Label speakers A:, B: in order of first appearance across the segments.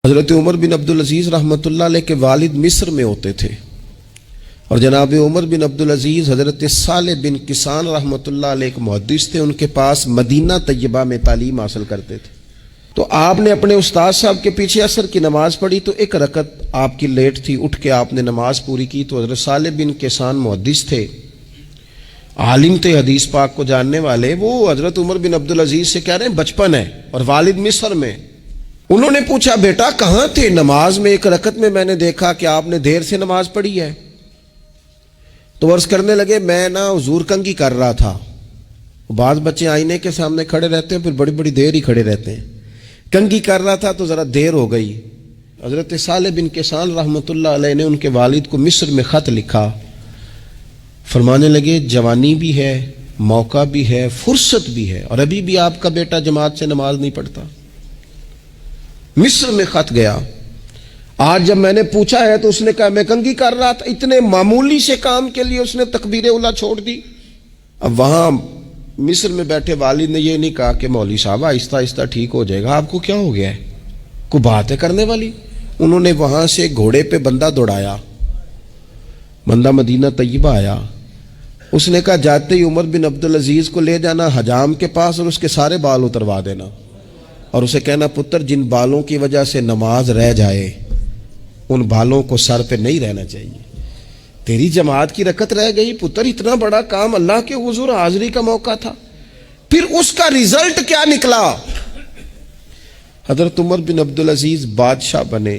A: حضرت عمر بن عبدالعزیز رحمۃ اللہ علیہ کے والد مصر میں ہوتے تھے، اور جناب عمر بن عبدالعزیز حضرت صالح بن کسان رحمۃ اللہ علیہ ایک محدث تھے، ان کے پاس مدینہ طیبہ میں تعلیم حاصل کرتے تھے۔ تو آپ نے اپنے استاد صاحب کے پیچھے عصر کی نماز پڑھی تو ایک رکعت آپ کی لیٹ تھی، اٹھ کے آپ نے نماز پوری کی تو حضرت صالح بن کسان محدث تھے، عالم تھے، حدیث پاک کو جاننے والے، وہ حضرت عمر بن عبدالعزیز سے کہہ رہے ہیں بچپن ہے اور والد مصر میں۔ انہوں نے پوچھا بیٹا کہاں تھے؟ نماز میں ایک رکعت میں نے دیکھا کہ آپ نے دیر سے نماز پڑھی ہے۔ تو عرض کرنے لگے میں حضور کنگھی کر رہا تھا۔ بعض بچے آئینے کے سامنے کھڑے رہتے ہیں پھر بڑی بڑی دیر ہی کھڑے رہتے ہیں، کنگھی کر رہا تھا تو ذرا دیر ہو گئی۔ حضرت صالح بن کسان رحمۃ اللہ علیہ نے ان کے والد کو مصر میں خط لکھا، فرمانے لگے جوانی بھی ہے، موقع بھی ہے، فرصت بھی ہے، اور ابھی بھی آپ کا بیٹا جماعت سے نماز نہیں پڑھتا۔ مصر میں خط گیا، آج جب میں نے پوچھا ہے تو اس نے کہا میں کنگھی کر رہا تھا۔ اتنے معمولی سے کام کے لیے اس نے تکبیر اولیٰ چھوڑ دی۔ اب وہاں مصر میں بیٹھے والد نے یہ نہیں کہا کہ مولوی صاحب آہستہ آہستہ ٹھیک ہو جائے گا، آپ کو کیا ہو گیا ہے، کوئی بات ہے کرنے والی؟ انہوں نے وہاں سے گھوڑے پہ بندہ دوڑایا، بندہ مدینہ طیبہ آیا۔ اس نے کہا جاتے ہی عمر بن عبدالعزیز کو لے جانا حجام کے پاس اور اس کے سارے بال اتروا دینا، اور اسے کہنا پتر جن بالوں کی وجہ سے نماز رہ جائے ان بالوں کو سر پہ نہیں رہنا چاہیے، تیری جماعت کی رکعت رہ گئی پتر، اتنا بڑا کام اللہ کے حضور حاضری کا موقع تھا۔ پھر اس کا ریزلٹ کیا نکلا؟ حضرت عمر بن عبدالعزیز بادشاہ بنے،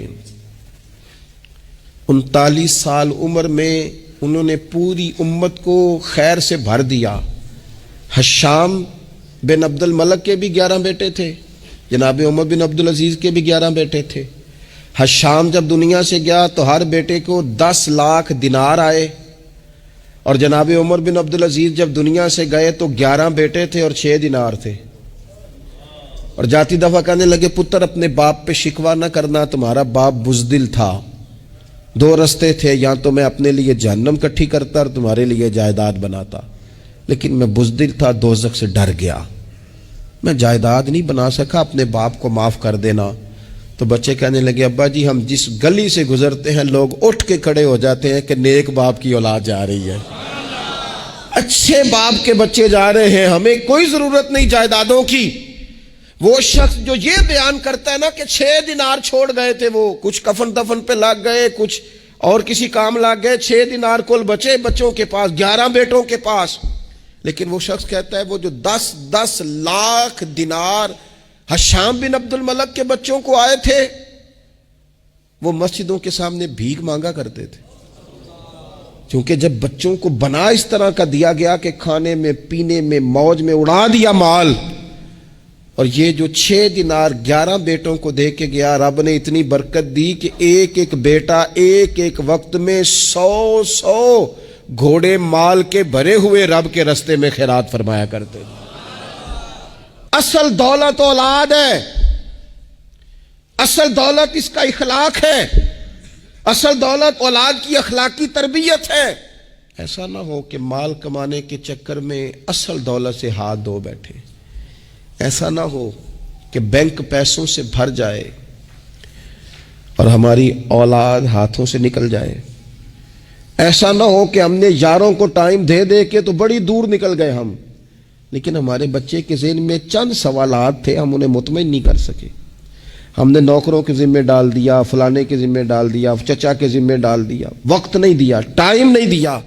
A: 39 سال عمر میں انہوں نے پوری امت کو خیر سے بھر دیا۔ حشام بن عبد الملک کے بھی 11 بیٹے تھے، جناب عمر بن عبدالعزیز کے بھی 11 بیٹے تھے۔ حشام جب دنیا سے گیا تو ہر بیٹے کو 10 لاکھ دینار آئے، اور جناب عمر بن عبدالعزیز جب دنیا سے گئے تو 11 بیٹے تھے اور 6 دینار تھے۔ اور جاتی دفعہ کہنے لگے پتر اپنے باپ پہ شکوہ نہ کرنا، تمہارا باپ بزدل تھا، 2 رستے تھے، یا تو میں اپنے لیے جہنم کٹھی کرتا اور تمہارے لیے جائیداد بناتا، لیکن میں بزدل تھا، دوزخ سے ڈر گیا، میں جائیداد نہیں بنا سکا، اپنے باپ کو معاف کر دینا۔ تو بچے کہنے لگے ابا جی ہم جس گلی سے گزرتے ہیں لوگ اٹھ کے کھڑے ہو جاتے ہیں کہ نیک باپ کی اولاد جا رہی ہے، اچھے باپ کے بچے جا رہے ہیں، ہمیں کوئی ضرورت نہیں جائیدادوں کی۔ وہ شخص جو یہ بیان کرتا ہے نا کہ 6 دینار چھوڑ گئے تھے، وہ کچھ کفن دفن پہ لگ گئے، کچھ اور کسی کام لگ گئے، 6 دینار کل بچے بچوں کے پاس، 11 بیٹوں کے پاس، لیکن وہ شخص کہتا ہے وہ جو 10 لاکھ دینار حشام بن عبد الملک کے بچوں کو آئے تھے وہ مسجدوں کے سامنے بھیک مانگا کرتے تھے، کیونکہ جب بچوں کو بنا اس طرح کا دیا گیا کہ کھانے میں پینے میں موج میں اڑا دیا مال، اور یہ جو 6 دینار 11 بیٹوں کو دے کے گیا، رب نے اتنی برکت دی کہ ایک ایک بیٹا ایک ایک وقت میں 100 گھوڑے مال کے بھرے ہوئے رب کے رستے میں خیرات فرمایا کرتے تھے۔ اصل دولت اولاد ہے، اصل دولت اس کا اخلاق ہے، اصل دولت اولاد کی اخلاقی تربیت ہے۔ ایسا نہ ہو کہ مال کمانے کے چکر میں اصل دولت سے ہاتھ دھو بیٹھے، ایسا نہ ہو کہ بینک پیسوں سے بھر جائے اور ہماری اولاد ہاتھوں سے نکل جائے، ایسا نہ ہو کہ ہم نے یاروں کو ٹائم دے دے کے تو بڑی دور نکل گئے ہم، لیکن ہمارے بچے کے ذہن میں چند سوالات تھے، ہم انہیں مطمئن نہیں کر سکے، ہم نے نوکروں کے ذمہ ڈال دیا، فلانے کے ذمہ ڈال دیا، چچا کے ذمہ ڈال دیا، وقت نہیں دیا، ٹائم نہیں دیا۔